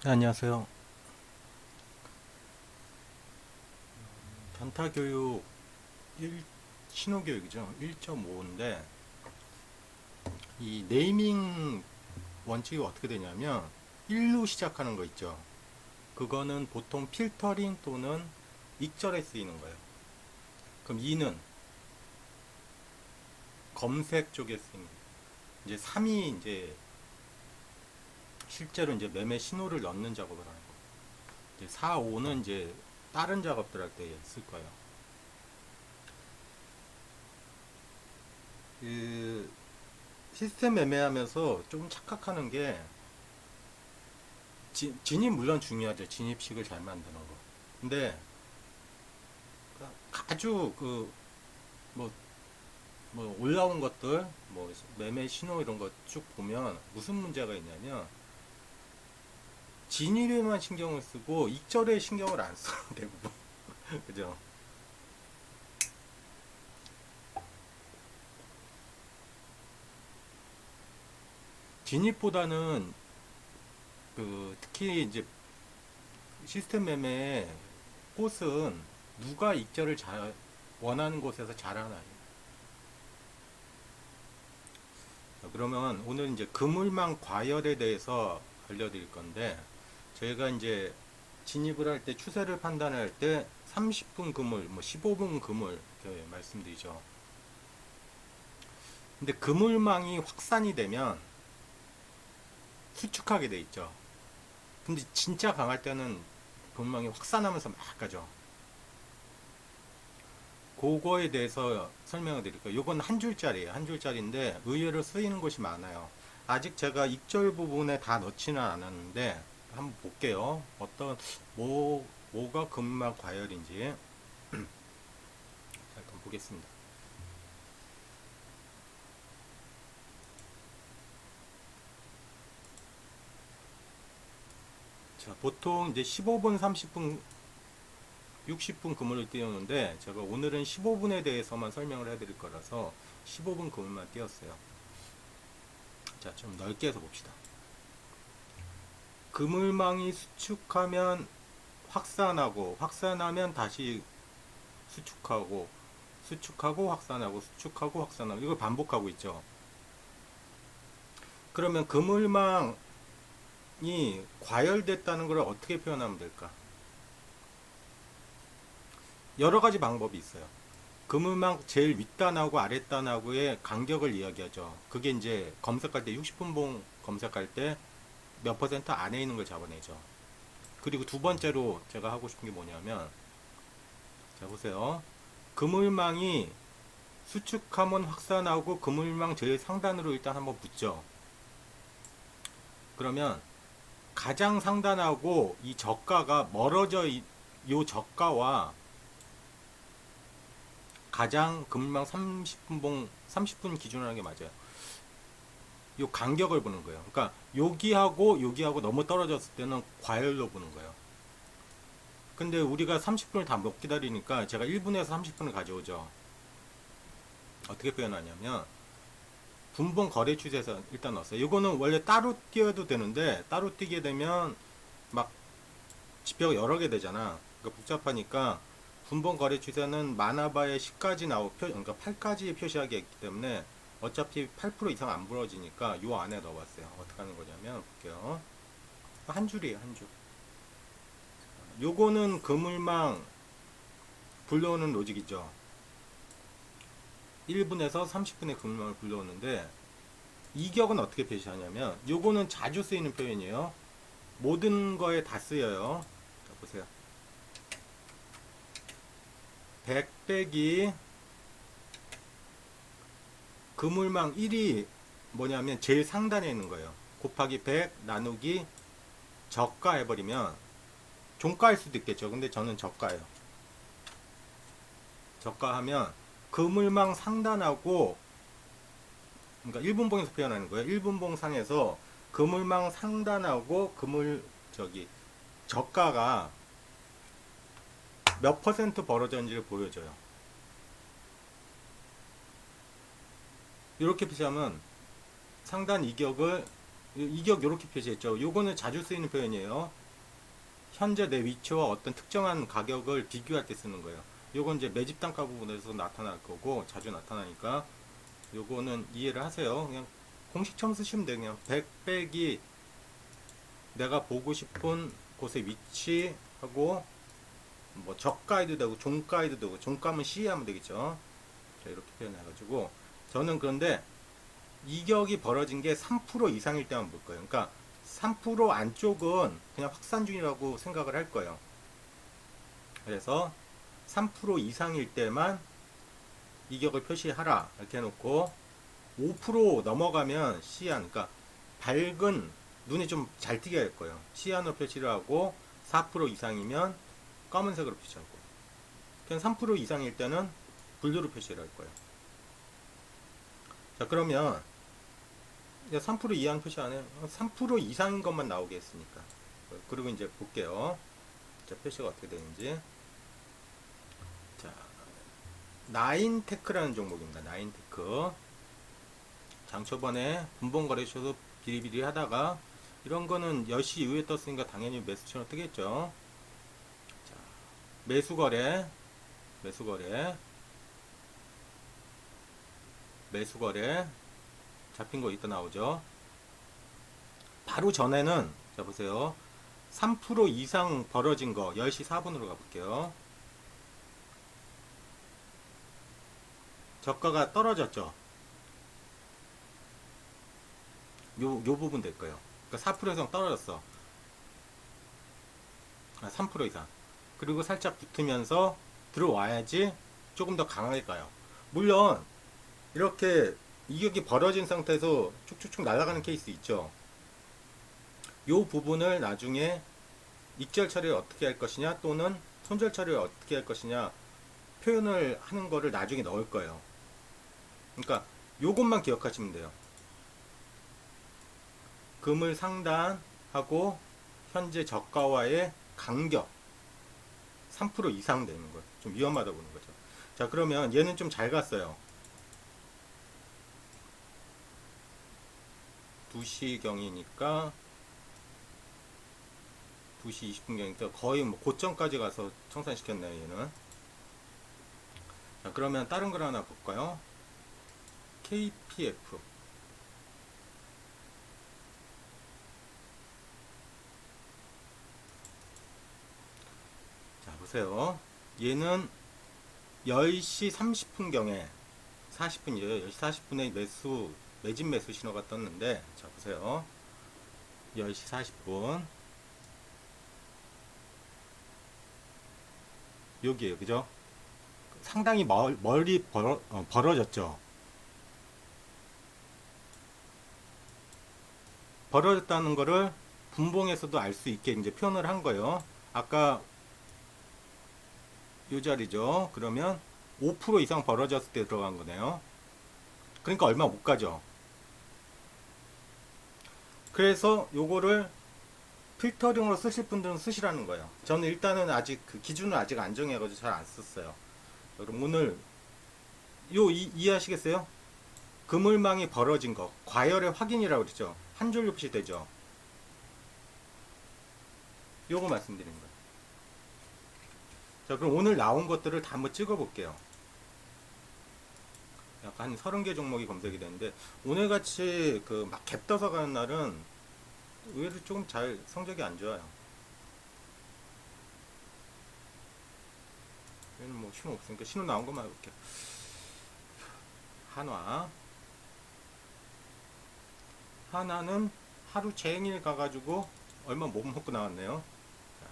네, 안녕하세요. 단타교육 신호교육이죠. 1.5인데 이 네이밍 원칙이 어떻게 되냐면 1로 시작하는 거 있죠. 그거는 보통 필터링 또는 익절에 쓰이는 거예요. 그럼 2는 검색 쪽에 쓰이는 거예요. 이제 3이 이제 실제로 이제 매매 신호를 넣는 작업을 하는 거예요. 이제 4, 5는 이제 다른 작업들 할 때 쓸 거예요. 그 시스템 매매하면서 좀 착각하는 게 진입 물론 중요하죠. 진입식을 잘 만드는 거. 근데 아주 뭐, 뭐 올라온 것들, 뭐 매매 신호 이런 거 쭉 보면 무슨 문제가 있냐면 진입에만 신경을 쓰고 익절에 신경을 안 써. 대부분. 그죠? 진입보다는 특히 이제 시스템 매매의 꽃은 누가 익절을 잘 원하는 곳에서 잘하나요? 그러면 오늘 이제 그물망 과열에 대해서 알려드릴 건데 저희가 이제 진입을 할 때 추세를 판단할 때 30분 그물, 뭐 15분 그물 이렇게 말씀드리죠. 근데 그물망이 확산이 되면 수축하게 돼 있죠. 근데 진짜 강할 때는 그물망이 확산하면서 막 가죠. 그거에 대해서 설명을 드릴게요. 이건 한 줄짜리예요. 한 줄짜리인데 의외로 쓰이는 곳이 많아요. 아직 제가 익절 부분에 다 넣지는 않았는데 한번 볼게요. 뭐가 근막 과열인지 잠깐 보겠습니다. 자, 보통 이제 15분, 30분, 60분 그물을 띄우는데 제가 오늘은 15분에 대해서만 설명을 해드릴 거라서 15분 그물만 띄웠어요. 자, 좀 넓게 해서 봅시다. 그물망이 수축하면 확산하고 확산하면 다시 수축하고 수축하고 확산하고 수축하고 확산하고 이걸 반복하고 있죠. 그러면 그물망이 과열됐다는 걸 어떻게 표현하면 될까? 여러 가지 방법이 있어요. 그물망 제일 윗단하고 아랫단하고의 간격을 이야기하죠. 그게 이제 검색할 때 60분봉 검색할 때 몇 퍼센트 안에 있는 걸 잡아내죠. 그리고 두 번째로 제가 하고 싶은 게 뭐냐면 자 보세요. 그물망이 수축하면 확산하고 그물망 제일 상단으로 일단 한번 붙죠. 그러면 가장 상단하고 이 저가가 멀어져 요 저가와 가장 그물망 30분봉 30분 기준으로 하는 게 맞아요. 요 간격을 보는 거예요. 그러니까 여기하고 너무 떨어졌을 때는 과열로 보는 거예요. 근데 우리가 30분을 다 못 기다리니까 제가 1분에서 30분을 가져오죠. 어떻게 표현하냐면 분봉 거래 추세에서 일단 넣었어요. 이거는 원래 따로 띄어도 되는데 따로 띄게 되면 막 지표가 여러 개 되잖아. 그러니까 복잡하니까 분봉 거래 추세는 많아봐야 10까지 그러니까 8까지 표시하기 했기 때문에 어차피 8% 이상 안 부러지니까 요 안에 넣어봤어요. 어떻게 하는 거냐면 볼게요. 한 줄이에요, 한 줄. 요거는 그물망 불러오는 로직이죠. 1분에서 30분의 그물망을 불러오는데 이격은 어떻게 표시하냐면 요거는 자주 쓰이는 표현이에요. 모든 거에 다 쓰여요. 자, 보세요. 100 빼기 그물망 1이 뭐냐면 제일 상단에 있는 거예요. 곱하기 100 나누기 저가 해버리면 종가일 수도 있겠죠. 근데 저는 저가예요. 저가하면 그물망 상단하고 그러니까 1분봉에서 표현하는 거예요. 1분봉 상에서 그물망 상단하고 저가가 몇 퍼센트 벌어졌는지를 보여줘요. 이렇게 표시하면 상단 이격을 이격 요렇게 표시했죠. 요거는 자주 쓰이는 표현이에요. 현재 내 위치와 어떤 특정한 가격을 비교할 때 쓰는 거예요. 요건 이제 매집 단가 부분에서 나타날 거고 자주 나타나니까 요거는 이해를 하세요. 그냥 공식처럼 쓰시면 돼요. 그냥 100 빼기 내가 보고 싶은 곳의 위치하고 뭐 저가에도 되고 종가에도 되고 종가면 C 하면 되겠죠. 자, 이렇게 표현해가지고 저는 그런데 이격이 벌어진 게 3% 이상일 때만 볼 거예요. 그러니까 3% 안쪽은 그냥 확산 중이라고 생각을 할 거예요. 그래서 3% 이상일 때만 이격을 표시하라 이렇게 해놓고 5% 넘어가면 시안, 그러니까 밝은 눈에 좀 잘 띄게 할 거예요. 시안으로 표시를 하고 4% 이상이면 검은색으로 표시하고 그냥 3% 이상일 때는 블루로 표시를 할 거예요. 자, 그러면 3% 이하는 표시 안 해요. 3% 이상인 것만 나오게 했으니까. 그리고 이제 볼게요. 자, 표시가 어떻게 되는지. 자, 나인테크라는 종목입니다. 나인테크. 장초반에 분봉거래소도 비리비리 하다가 이런 거는 10시 이후에 떴으니까 당연히 매수처럼 뜨겠죠. 자, 매수거래, 매수거래, 매수거래. 잡힌 거 이따 나오죠. 바로 전에는 자 보세요. 3% 이상 벌어진 거 10시 4분으로 가볼게요. 저가가 떨어졌죠. 요 부분 될 거예요. 그러니까 4% 이상 떨어졌어. 3% 이상. 그리고 살짝 붙으면서 들어와야지 조금 더 강하게 가요. 물론 이렇게 이격이 벌어진 상태에서 쭉쭉쭉 날아가는 케이스 있죠. 요 부분을 나중에 익절 처리를 어떻게 할 것이냐 또는 손절 처리를 어떻게 할 것이냐 표현을 하는 거를 나중에 넣을 거예요. 그러니까 요것만 기억하시면 돼요. 금을 상단하고 현재 저가와의 간격 3% 이상 되는 거예요. 좀 위험하다 보는 거죠. 자, 그러면 얘는 좀 잘 갔어요. 2시경이니까 2시 20분경이니까 거의 뭐 고점까지 가서 청산시켰네요, 얘는. 자, 그러면 다른 걸 하나 볼까요? KPF. 자, 보세요. 얘는 10시 30분경에 40분이에요. 10시 40분에 매집 매수 신호가 떴는데, 자, 보세요. 10시 40분. 여기에요. 그죠? 상당히 멀리 벌어졌죠. 벌어졌다는 거를 분봉에서도 알 수 있게 이제 표현을 한 거예요. 아까 이 자리죠. 그러면 5% 이상 벌어졌을 때 들어간 거네요. 그러니까 얼마 못 가죠. 그래서 요거를 필터링으로 쓰실 분들은 쓰시라는 거예요. 저는 일단은 아직 그 기준을 아직 안 정해가지고 잘 안 썼어요. 그럼 오늘 이해하시겠어요? 그물망이 벌어진 거 과열의 확인이라고 그러죠. 한 줄로 표시되죠. 요거 말씀드리는 거예요. 자, 그럼 오늘 나온 것들을 다 한번 찍어 볼게요. 약간 한 30개 종목이 검색이 되는데 오늘같이 그 막 갭 떠서 가는 날은 의외로 조금 잘 성적이 안 좋아요. 얘는 뭐 신호 없으니까 신호 나온 것만 해볼게요. 하나는 하루 종일 가가지고 얼마 못 먹고 나왔네요. 자,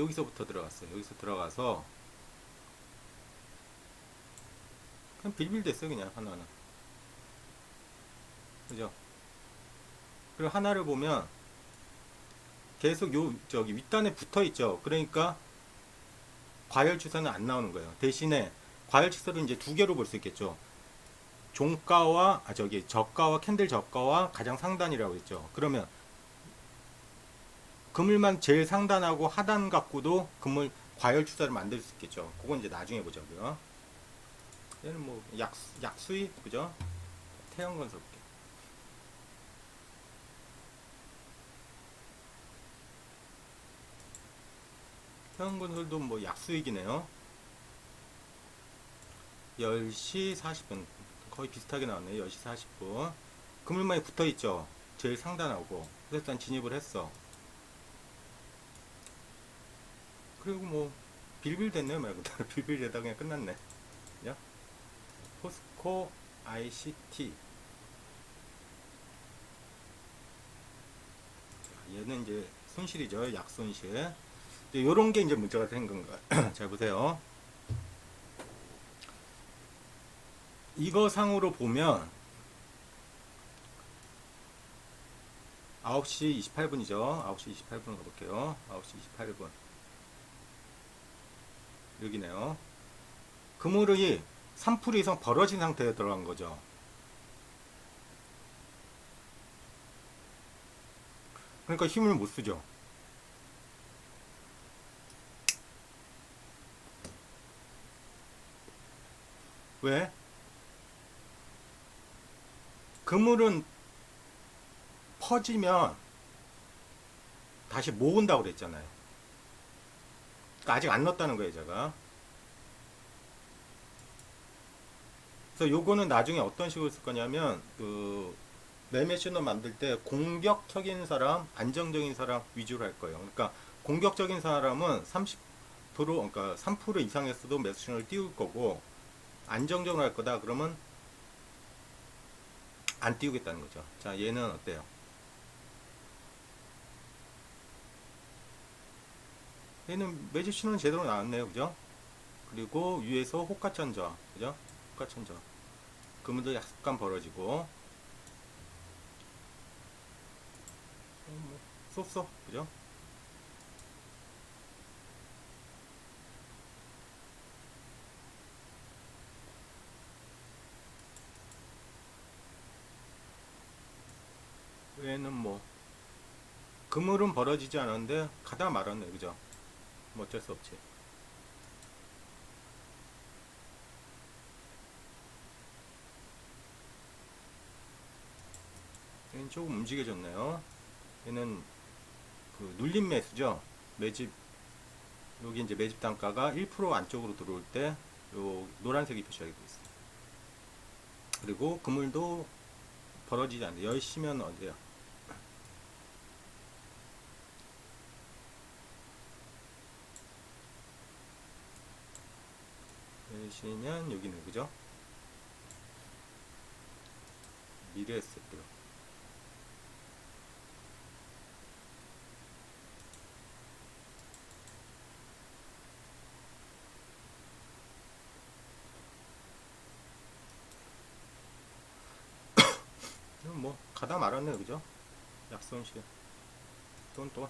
여기서부터 들어갔어요. 여기서 들어가서 그냥 빌빌 됐어요. 그냥 하나는. 그죠? 그리고 하나를 보면 계속 저기 윗단에 붙어 있죠. 그러니까 과열 추세는 안 나오는 거예요. 대신에 과열 추세를 이제 두 개로 볼 수 있겠죠. 종가와 저가와 캔들 저가와 가장 상단이라고 했죠. 그러면 그물만 제일 상단하고 하단 갖고도 그물 과열 추세를 만들 수 있겠죠. 그건 이제 나중에 보자고요. 얘는 뭐 약수입 그죠? 태양건설 볼게요. 태양건설도 뭐 약수익이네요. 10시 40분 거의 비슷하게 나왔네요. 10시 40분 그물망이 붙어있죠. 제일 상단하고. 그래서 일단 진입을 했어. 그리고 뭐 빌빌 됐네요. 말 그대로 빌빌 되다 그냥 끝났네. 그죠? 포스코 ICT. 얘는 이제 손실이죠. 약손실. 요런 게 이제 문제가 된 건가. 잘 보세요. 이거 상으로 보면 9시 28분이죠. 9시 28분 가볼게요. 9시 28분. 여기네요. 그물이 3% 이상 벌어진 상태에 들어간 거죠. 그러니까 힘을 못 쓰죠. 왜? 그물은 퍼지면 다시 모은다고 그랬잖아요. 그러니까 아직 안 넣었다는 거예요, 제가. 그래서 요거는 나중에 어떤 식으로 쓸 거냐면, 매매 신호 만들 때 공격적인 사람, 안정적인 사람 위주로 할 거예요. 그러니까 공격적인 사람은 30%, 그러니까 3% 이상했어도 매수 신호를 띄울 거고, 안정적으로 할 거다. 그러면 안 띄우겠다는 거죠. 자, 얘는 어때요? 얘는 매집 신호는 제대로 나왔네요. 그죠? 그리고 위에서 호가천저. 그죠? 호가천저. 그물도 약간 벌어지고. 쏘쏘. 그죠? 얘는 뭐, 그물은 벌어지지 않았는데, 가다 말았네. 그죠? 뭐 어쩔 수 없지. 얘는 조금 움직여졌네요. 얘는 그 눌림 매수죠. 매집, 여기 이제 매집 단가가 1% 안쪽으로 들어올 때, 요 노란색이 표시가 되고 있어요. 그리고 그물도 벌어지지 않는데, 10시면 어디야? 10시면 여기는 그죠? 미래에셋들. 뭐 가다 말았네 그죠? 약손실 또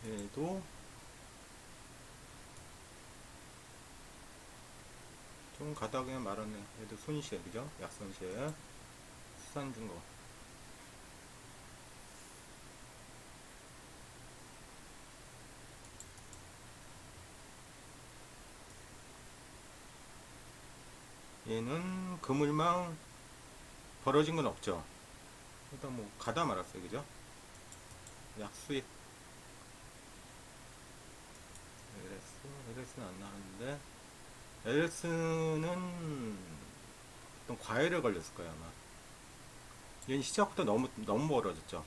얘도 좀 가다 그냥 말았네. 얘도 손실 그죠? 약손실. 수산중거. 얘는 그물망 벌어진 건 없죠. 일단 뭐 가다 말았어요 그죠? 약수익. LS는 안 나왔는데 LS는 어떤 과열에 걸렸을 거예요 아마. 얘는 시작부터 너무 멀어졌죠.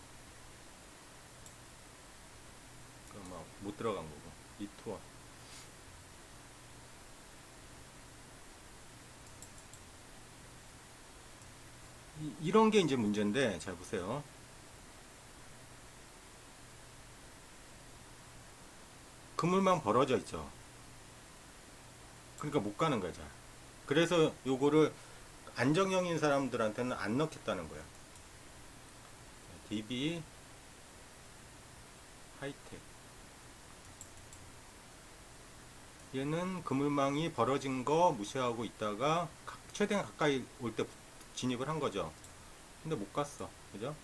그러니까 못 들어간 거고. 이 투어. 이런 게 이제 문제인데 잘 보세요. 그물망 벌어져 있죠. 그러니까 못 가는 거죠. 그래서 요거를 안정형인 사람들한테는 안 넣겠다는 거예요. DB 하이텍. 얘는 그물망이 벌어진 거 무시하고 있다가 최대한 가까이 올 때 진입을 한 거죠. 근데 못 갔어. 그죠?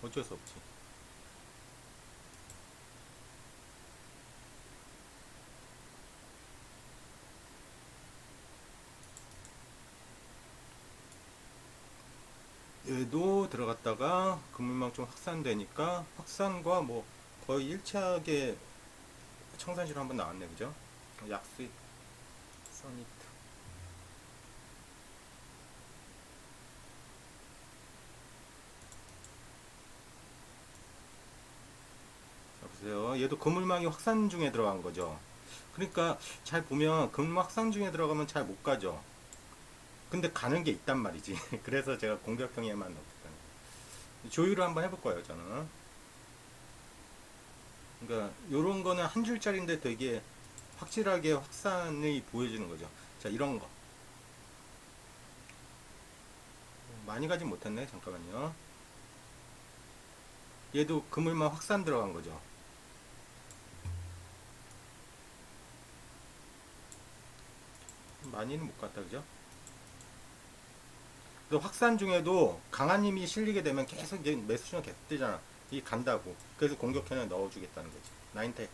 어쩔 수 없지. 얘도 들어갔다가 그물망 좀 확산되니까 확산과 뭐 거의 일치하게 청산시로 한번 나왔네, 그죠? 약수익 써니트. 자, 보세요. 얘도 그물망이 확산 중에 들어간 거죠. 그러니까 잘 보면 그물망 확산 중에 들어가면 잘 못 가죠. 근데 가는 게 있단 말이지. 그래서 제가 공격형에만 넣었다는 거예요. 조율을 한번 해볼 거예요, 저는. 그러니까 요런 거는 한 줄짜리인데 되게 확실하게 확산이 보여지는 거죠. 자, 이런 거. 많이 가진 못했네. 잠깐만요. 얘도 그물만 확산 들어간 거죠. 많이는 못 갔다, 그죠? 그래서 확산 중에도 강한 힘이 실리게 되면 계속 이제 매수시가 계속 뜨잖아. 이 간다고. 그래서 공격형에 넣어주겠다는 거지. 나인테크.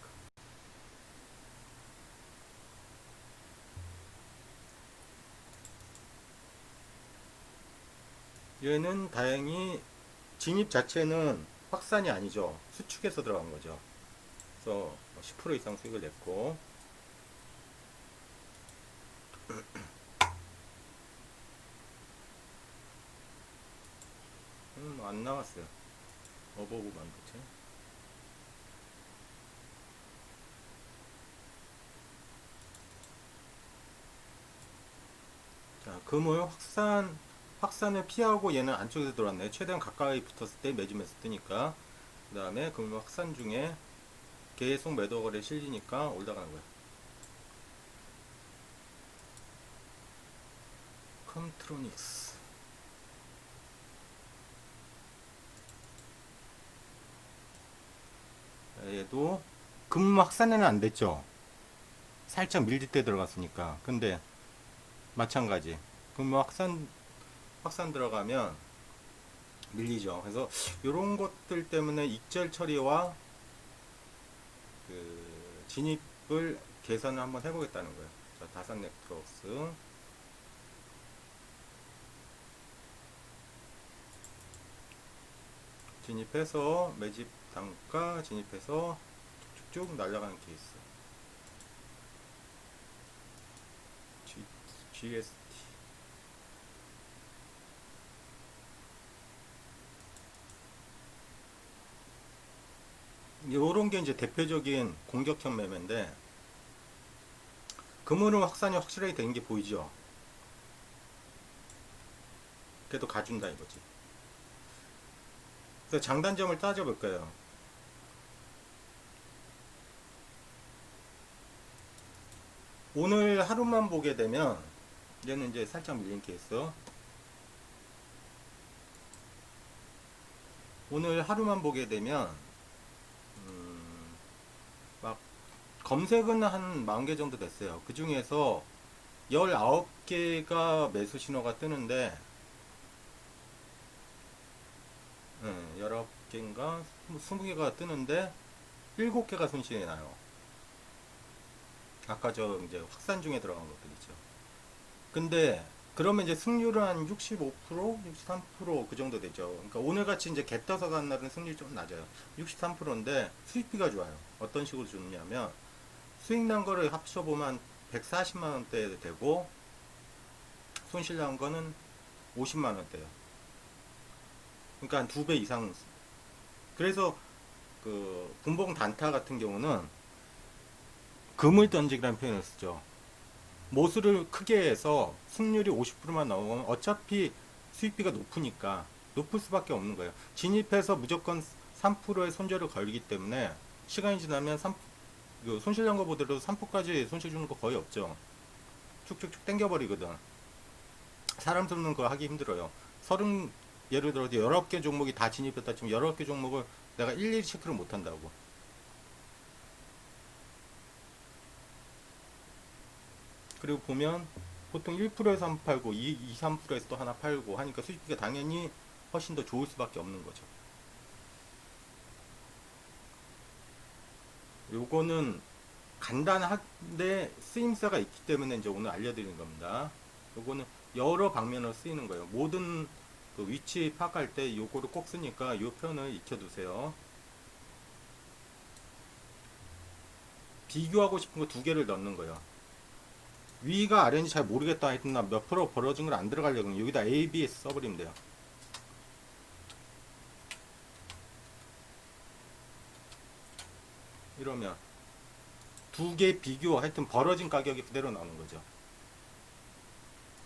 얘는 다행히 진입 자체는 확산이 아니죠. 수축해서 들어간 거죠. 그래서 10% 이상 수익을 냈고, 안 나왔어요. 어버브 만두체. 자, 금을 확산을 피하고 얘는 안쪽에서 들어왔네. 최대한 가까이 붙었을 때 매집에서 뜨니까. 그 다음에 금을 확산 중에 계속 매도 거래 실리니까 올라가는 거야. 컨트로닉스. 얘도 금 확산에는 안 됐죠. 살짝 밀릴 때 들어갔으니까. 근데 마찬가지. 금 확산 들어가면 밀리죠. 그래서 이런 것들 때문에 익절 처리와 그 진입을 계산을 한번 해보겠다는 거예요. 자, 다산 넥트럭스 진입해서 매집 단가 진입해서 쭉쭉 날아가는 케이스. GST. 요런 게 이제 대표적인 공격형 매매인데, 금으로 확산이 확실하게 된 게 보이죠. 그래도 가준다 이거지. 그래서 장단점을 따져볼까요? 오늘 하루만 보게 되면 얘는 이제 살짝 밀린 케이스. 오늘 하루만 보게 되면 막 검색은 한 40개 정도 됐어요. 그 중에서 19개가 매수 신호가 뜨는데, 19개인가 20개가 뜨는데 7개가 손실이 나요. 아까 저 이제 확산 중에 들어간 것들이죠. 근데 그러면 이제 승률은 한 65%, 63%그 정도 되죠. 그러니까 오늘같이 이제 개 떠서 간 날은 승률이 좀 낮아요. 63%인데 수익비가 좋아요. 어떤 식으로 좋냐면 수익 난 거를 합쳐보면 140만 원대 되고 손실 난 거는 50만 원대예요. 그러니까 한 2배 이상. 그래서 그 분봉 단타 같은 경우는 금을 던지기라는 표현을 쓰죠. 모수를 크게 해서 승률이 50%만 나오면 어차피 수익비가 높으니까 높을 수밖에 없는 거예요. 진입해서 무조건 3%의 손절을 걸기 때문에 시간이 지나면 손실 난 거 보더라도 3%까지 손실 주는 거 거의 없죠. 쭉쭉쭉 땡겨버리거든. 사람 손는 거 하기 힘들어요. 예를 들어 19개 종목이 다 진입했다 치면 19개 종목을 내가 일일이 체크를 못 한다고. 그리고 보면 보통 1%에서 한 번 팔고 3%에서 또 하나 팔고 하니까 수익비가 당연히 훨씬 더 좋을 수밖에 없는 거죠. 요거는 간단한데 쓰임새가 있기 때문에 이제 오늘 알려드리는 겁니다. 요거는 여러 방면으로 쓰이는 거예요. 모든 그 위치 파악할 때 요거를 꼭 쓰니까 요 표현을 익혀두세요. 비교하고 싶은 거 두 개를 넣는 거예요. 위가 아래인지 잘 모르겠다 했던 나 몇 프로 벌어진 걸 안 들어가려고 여기다 A, B 써버리면 돼요. 이러면 두 개 비교 하여튼 벌어진 가격이 그대로 나오는 거죠.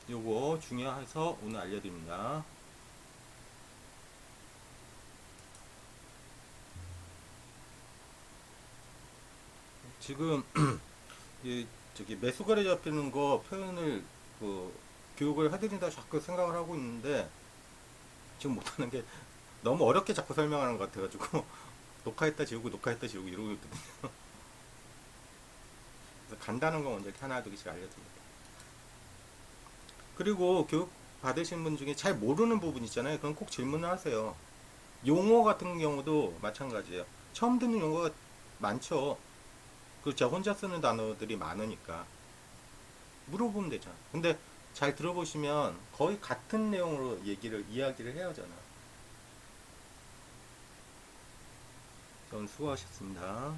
요거 중요해서 오늘 알려드립니다. 지금 이 저기 매수거래 잡히는 거 표현을 그 교육을 해드린다 자꾸 생각을 하고 있는데 지금 못하는 게 너무 어렵게 자꾸 설명하는 것 같아가지고 녹화했다 지우고 녹화했다 지우고 이러고 있거든요. 그래서 간단한 거 먼저 이렇게 하나 둘씩 알려드립니다. 그리고 교육 받으신 분 중에 잘 모르는 부분 있잖아요. 그럼 꼭 질문을 하세요. 용어 같은 경우도 마찬가지예요. 처음 듣는 용어가 많죠. 그 제가 혼자 쓰는 단어들이 많으니까 물어보면 되잖아. 근데 잘 들어보시면 거의 같은 내용으로 이야기를 해야 하잖아. 수고하셨습니다.